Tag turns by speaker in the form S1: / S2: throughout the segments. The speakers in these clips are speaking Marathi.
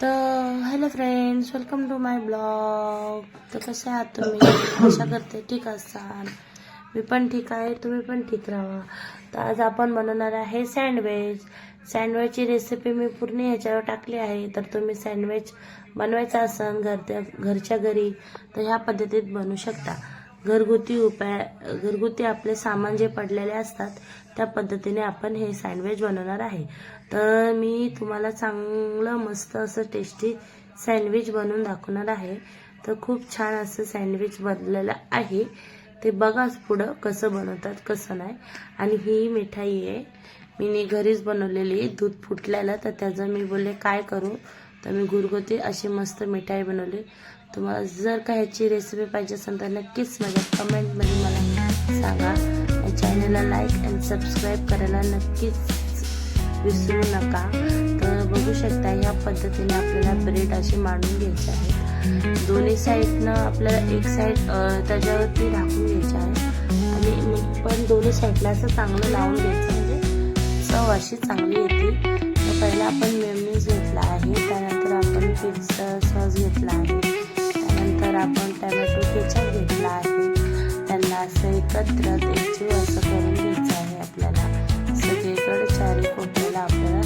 S1: तर hello friends, welcome to my blog. तर कसे आहात तुम्ही? आशा करते ठीक असाल. मी पण ठीक आहे, तुम्ही पण ठीक राहा. तर आज आपण बनवणार आहे सँडविच. सँडविचची रेसिपी मी पूर्ण ह्याच्यावर टाकली आहे. तर तुम्ही सँडविच बनवायचा असेल घरच्या घरी तर ह्या पद्धतीत बनवू शकता. घरगुती आपले सामान जे पडलेले असतात त्या पद्धतीने आपण हे सँडविच बनवणार आहे. तर मी तुम्हाला चांगलं मस्त असं टेस्टी सँडविच बनवून दाखवणार आहे. तर खूप छान असं सँडविच बनलेलं आहे. ते बघाच पुढं कसं बनवतात कसं नाही. आणि ही मिठाई आहे, मी घरीच बनवलेली. दूध फुटलेलं तर त्याचं मी बोलले काय करू, तर मी घरगुती अशी मस्त मिठाई बनवली. तुम्हाला जर का ह्याची रेसिपी पाहिजे असेल तर नक्कीच माझ्या कमेंटमध्ये मला सांगा. या चॅनलला लाईक अँड सबस्क्राईब करायला नक्कीच विसरू नका. तर बघू शकता या पद्धतीने आपल्याला ब्रेड अशी मांडून घ्यायची आहे. दोन्ही साईडनं आपल्याला एक साईड त्याच्यावरती ढाकून घ्यायची आहे आणि पण दोन्ही साईडला असं चांगलं लावून घ्यायचं, म्हणजे चव अशी चांगली येते. तर पहिला आपण मेयोनीज घेतला आहे, त्यानंतर आपण पिझ्झा सॉस घेतला आहे, त्यानंतर आपण टोमॅटो केचप घेतला आहे. त्यांना असं एकत्र असं करून घ्यायचं आहे. आपल्याला सगळीकडे चारी कोपऱ्याला आपल्याला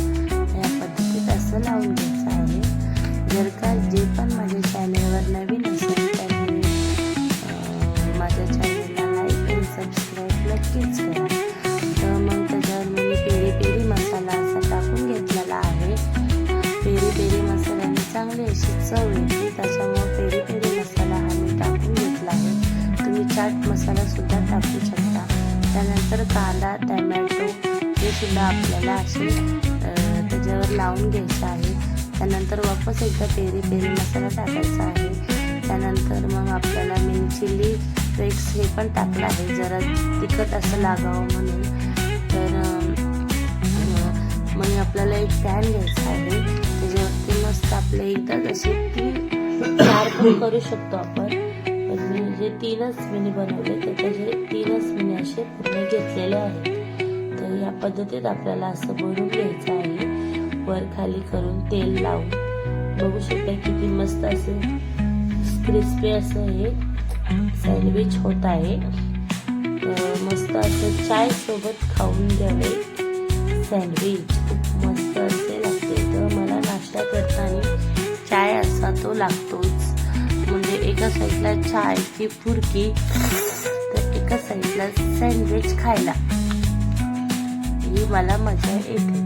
S1: या पद्धतीत असं लावून घ्यायचं आहे. जर का जे पण माझ्या चॅनलवर नवीन असेल त्यांनी माझ्या चॅनलला लाईक आणि सबस्क्राईब नक्कीच करा. तर मग त्याच्यावर मी पेरी पेरी मसाला असा टाकून घेतलेला आहे. पेरी पेरी मसाल्याने चांगली अशी चव येते, त्याच्यामुळे पेरी पेरी मसाला हा मी टाकून घेतला आहे. तुम्ही चाट मसाला सुद्धा टाकू शकता. त्यानंतर कांदा टोमॅटो हे सुद्धा आपल्याला असे त्याच्यावर लावून घ्यायचं आहे. त्यानंतर वापस एकदा पेरी पेरी मसाला टाकायचा आहे. त्यानंतर मग आपल्याला मिनी चिली फ्लेक्स हे पण टाकलं आहे, जरा तिखट असं लागावं म्हणून. तर मग आपल्याला एक पॅन घ्यायचा आहे, त्याच्यावरती मस्त आपले एकदा जसे 3-4 पण करू शकतो आपण. पण मी जे 3च मिनी बनवले तर त्याचे 3च मिनी असे पूर्ण घेतलेले आहेत. तर या पद्धतीत आपल्याला असं बनवून घ्यायचं आहे, वर खाली करून तेल लावून. बघू शकता किती मस्त असे क्रिस्पी असं हे सँडविच होत आहे. तर मस्त असं चाय सोबत खाऊन घ्यावे सँडविच, खूप मस्त असे लागते. तर मला नाश्ता करताना चाय असा तो लागतोच, म्हणजे एका साईडला चाय की फुरकी तर एका साईडला सँडविच खायला ही मला मजा येते.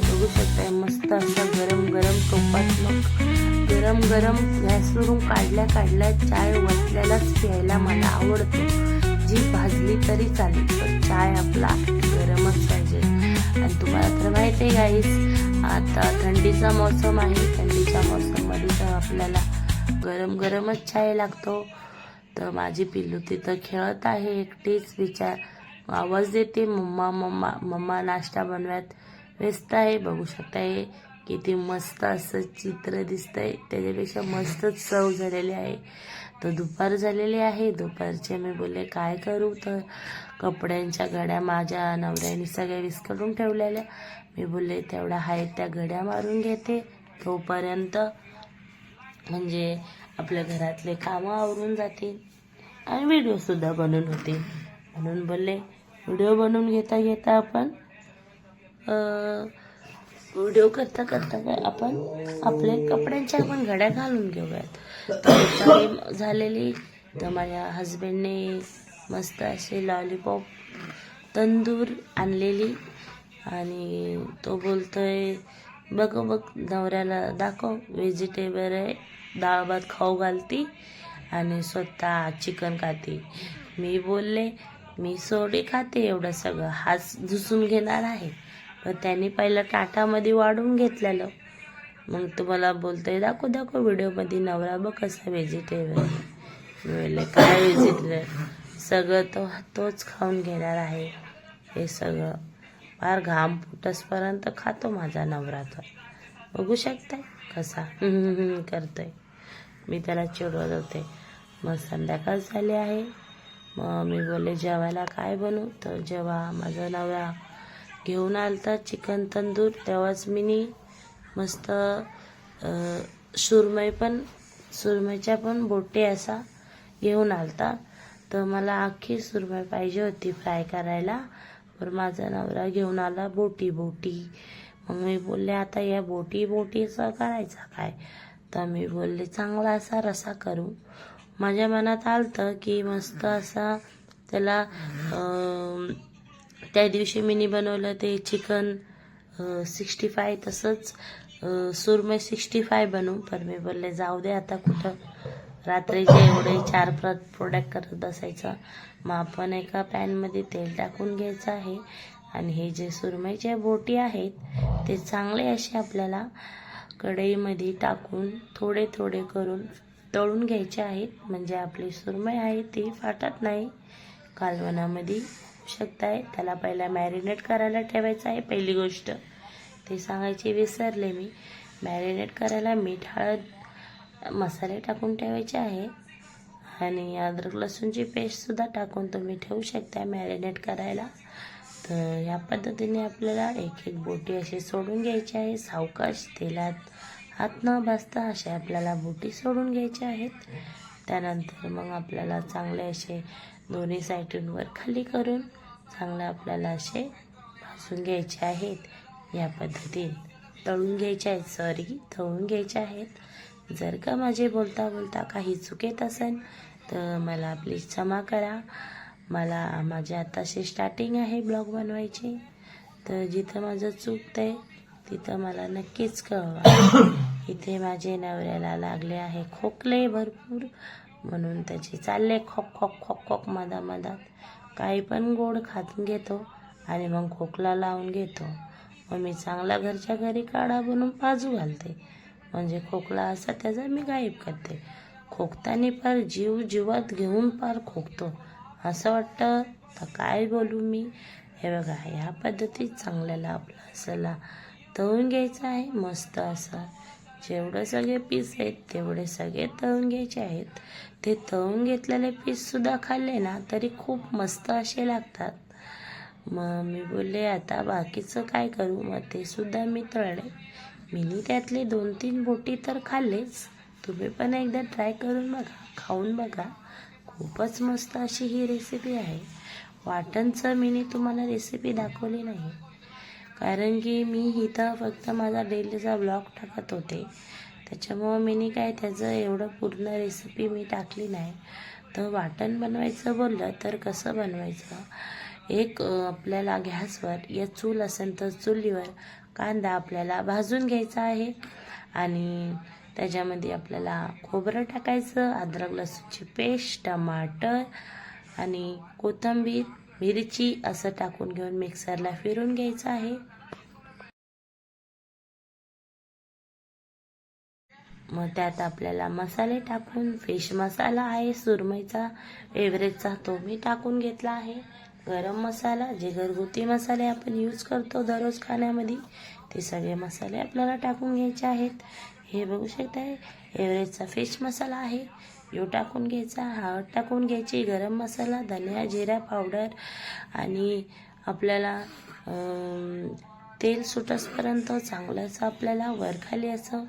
S1: बघू शकता मस्त असं गरम गरम टोपात मग गरम गरम गॅसवरून काढल्या काढल्या चाय वतल्यालाच प्यायला मला आवडतो. जी भाजली तरी चालेल पण चाय आपला गरमच पाहिजे. आणि तुम्हाला तर माहिती आहे गाईस, आता थंडीचा मौसम आहे. थंडीच्या मौसममध्ये तर आपल्याला गरम गरमच चाय लागतो. तर माझी पिल्लू तिथं खेळत आहे एकटीच, विचार आवाज देते मम्मा मम्मा मम्मा, नाश्ता बनवत व्यस्त आहे. बघू शकताय किती मस्त असं चित्र दिसतंय, त्याच्यापेक्षा मस्तच चव झालेली आहे. तर दुपार झालेली आहे. दुपारचे मी बोलले काय करू, तर कपड्यांच्या घड्या माझ्या नवऱ्याने सगळ्या विस्कटून ठेवलेल्या. मी बोलले तेवढ्या आहेत त्या घड्या मारून घेते तोपर्यंत, म्हणजे आपल्या घरातले कामं आवरून जातील आणि व्हिडिओसुद्धा बनवून होते. म्हणून बोलले व्हिडिओ बनवून घेता घेता आपण व्हिडिओ करता करता काय आपण आपल्या कपड्यांच्या आपण घड्या घालून घेऊयात. तर झालेली. तर माझ्या हजबंडने मस्त असे लॉलीपॉप तंदूर आणलेली आणि तो बोलतोय बघ बघ नवऱ्याला दाखव, व्हेजिटेबल आहे, डाळ भात खाऊ घालती आणि स्वतः चिकन खाते. मी बोलले मी सोडे खाते एवढं सगळं, हाच झुसून घेणार आहे. पण त्यांनी पहिलं टाटामध्ये वाढून घेतलेलं. मग तुम्हाला बोलतोय दाखव दाखव व्हिडिओमध्ये नवरा बघ कसा व्हेजिटेबल. बोलले काय व्हेजिटेबल, सगळं तोच खाऊन घेणार आहे. हे सगळं फार घाम फुटसपर्यंत खातो माझा नवरा. तर बघू शकताय कसा करतोय. मी त्याला चिडवत होते. मग संध्याकाळ झाली आहे. मग मी बोलले जेवायला काय बनवू, तर जेव्हा माझा नवरा घेऊन आलता चिकन तंदूर तेव्हाच मी मस्त सुरमईच्या पण बोटी असा घेऊन आलता. तर मला अख्खी सुरमई पाहिजे होती फ्राय करायला, पण माझा नवरा घेऊन आला बोटी. मग मी बोलले आता या बोटीचं करायचा काय. तर मी बोलले चांगला असा रसा करू. माझ्या मनात आलतं की मस्त असा त्याला त्या दिवशी मी बनवलं ते चिकन 65, तसंच सुरमई 65 बनवू. पण मी बोलले जाऊ दे आता कुठं रात्रीचे एवढे 4 प्रोडक्ट करत बसायचं. मग आपण एका पॅनमध्ये तेल टाकून घ्यायचं आहे आणि हे जे सुरमईच्या बोटी आहेत ते चांगले असे आपल्याला कढईमध्ये टाकून थोडे थोडे करून तळून घ्यायचे आहेत. म्हणजे आपली सुरमई आहे ती फाटत नाही. कालवणामध्ये शकताय त्याला पहिला मॅरिनेट करायला ठेवायचं आहे. पहिली गोष्ट ते सांगायची विसरले मी, मॅरिनेट करायला मीठ हळद मसाले टाकून ठेवायचे आहे आणि अद्रक लसूणची पेस्टसुद्धा टाकून तुम्ही ठेवू शकता मॅरिनेट करायला. तर या पद्धतीने आपल्याला एक एक बोटी असे सोडून घ्यायची आहे. सावकाश तेलात हात न भाजता असे आपल्याला बोटी सोडून घ्यायचे आहेत. त्यानंतर मग आपल्याला चांगले असे दोन्ही साईडून खाली करून चांगले आपल्याला असे भाजून घ्यायचे आहेत. या पद्धतीने तळून घ्यायचे आहेत, तळून घ्यायचे आहेत. जर का माझे बोलता बोलता काही चुकीत असेल तर मला प्लीज क्षमा करा. माझे आताशी स्टार्टिंग आहे ब्लॉग बनवायची, तर जिथं माझं चुकतंय तिथं मला नक्कीच कळवा. इथे माझे नवऱ्याला लागले आहे खोकले भरपूर, म्हणून त्याचे चालले खोक खोक खोक खोक मधात. काही पण गोड खात घेतो आणि मग खोकला लावून घेतो. मग मी चांगला घरच्या घरी काढा बनवून पाजू घालते, म्हणजे खोकला असा त्याचा मी गायब करते. खोकताना पार जीवात घेऊन पार खोकतो असं वाटतं. तर काय बोलू मी. हे बघा ह्या पद्धतीत चांगल्याला आपला असला तळून घ्यायचं आहे. मस्त असं जेवढं सगळे पीस आहेत तेवढे सगळे तळून घ्यायचे आहेत. ते तळून घेतलेले पीससुद्धा खाल्ले ना तरी खूप मस्त असे लागतात. मग मी बोलले आता बाकीचं काय करू. मग ते सुद्धा मी तळले. मी त्यातले 2-3 बोटी तर खाल्लेच. तुम्ही पण एकदा ट्राय करून बघा, खाऊन बघा. खूपच मस्त अशी ही रेसिपी आहे. वाटणचं मी तुम्हाला रेसिपी दाखवली नाही, कारण की मी इथं फक्त माझा डेलीचा ब्लॉग टाकत होते. त्याच्यामुळं मी काय त्याचं एवढं पूर्ण रेसिपी मी टाकली नाही. तर वाटण बनवायचं बोललं तर कसं बनवायचं. एक आपल्याला गॅसवर या चूल असेल तर चुलीवर कांदा आपल्याला भाजून घ्यायचा आहे आणि त्याच्यामध्ये आपल्याला खोबरं टाकायचं, अद्रक लसूणची पेस्ट, टमाटर आणि कोथिंबीर, मिरची असं टाकून घेऊन मिक्सरला फिरून घ्यायचं आहे. मग त्यात आपल्याला मसाले टाकून फिश मसाला आहे सुरमईचा एव्हरेजचा तो मी टाकून घेतला आहे. गरम मसाला, जे घरगुती मसाले आपण यूज करतो दररोज खाण्यामध्ये, ते सगळे मसाले आपल्याला टाकून घ्यायचे आहेत. हे बघू शकताय एव्हरेजचा फिश मसाला आहे, यो टाकून घ्यायचा. हळद टाकून घ्यायची, गरम मसाला, धनिया जिरा पावडर आणि आपल्याला तेल सुटसपर्यंत चांगलंच आपल्याला वरखाली असं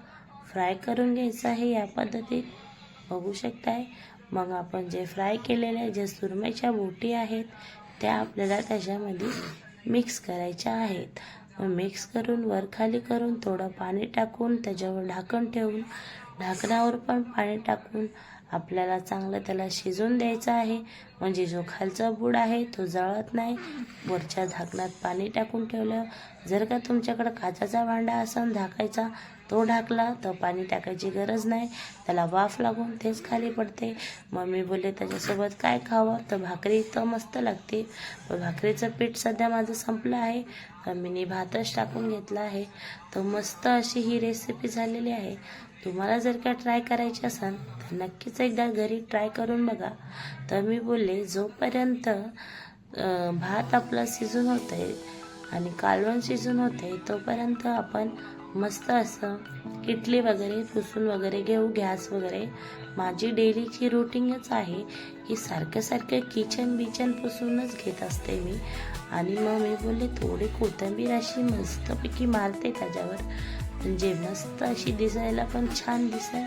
S1: फ्राय करून घ्यायचं आहे. या पद्धतीत बघू शकताय. मग आपण जे फ्राय केलेल्या ज्या सुरमईच्या बोटी आहेत त्या आपल्याला त्याच्यामध्ये मिक्स करायच्या आहेत. मग मिक्स करून वरखाली करून थोडं पाणी टाकून त्याच्यावर ढाकण ठेवून ढाकणावर पण पाणी टाकून आपल्याला चांगलं त्याला शिजून द्यायचं आहे. म्हणजे जो खालचा बूड आहे तो जळत नाही. वरच्या झाकणात पाणी टाकून ठेवलं. जर का तुमच्याकडं काचेचा भांडा असेल झाकायचा, तो ढाकला तर पाणी टाकायची गरज नाही, त्याला वाफ लागून तेच खाली पडते. मग मी बोलले त्याच्यासोबत काय खावं, तर भाकरी तर मस्त लागते. पण भाकरीचं पीठ सध्या माझं संपलं आहे, तर मी भातच टाकून घेतला आहे. तर मस्त अशी ही रेसिपी झालेली आहे. तुम्हाला जर का ट्राय करायची असेल तर नक्कीच एकदा घरी ट्राय करून बघा. तर मी बोलले जोपर्यंत भात आपला शिजून होतंय आणि कालवण शिजून होते तोपर्यंत आपण मस्त असं किटली वगैरे पुसून वगैरे घेऊ, गॅस वगैरे. माझी डेलीची रुटीनच आहे की सारखं किचन पुसूनच घेत असते मी. आणि मग मी बोलले थोडी कोथिंबीर अशी मस्तपैकी मारते त्याच्यावर, म्हणजे मस्त अशी दिसायला पण छान दिसेल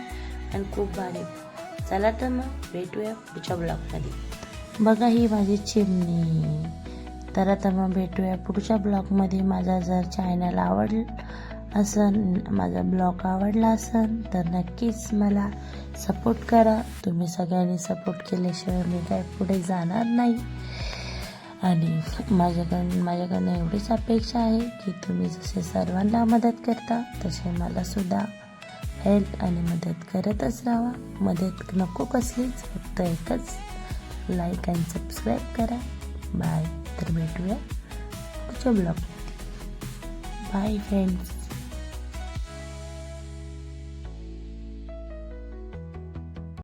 S1: आणि खूप भारी. चला तर मग भेटूया पुढच्या ब्लॉगमध्ये. बघा ही माझी चिमणी. तर आता मग भेटूया पुढच्या ब्लॉगमध्ये. माझा जर चॅनल आवडला असेल, माझा ब्लॉग आवडला असेल तर नक्कीच मला सपोर्ट करा. तुम्ही सगळ्यांनी सपोर्ट केल्याशिवाय मी काय पुढे जाणार नाही. आणि माझ्याकडनं एवढीच अपेक्षा आहे की तुम्ही जसे सर्वांना मदत करता तसे मला सुद्धा हेल्प आणि मदत करतच राहा. मदत नको कसलीच, फक्त एकच, लाईक आणि सबस्क्राईब करा. बाय. तर भेटूया पुढच्या ब्लॉगमध्ये. Bye friends.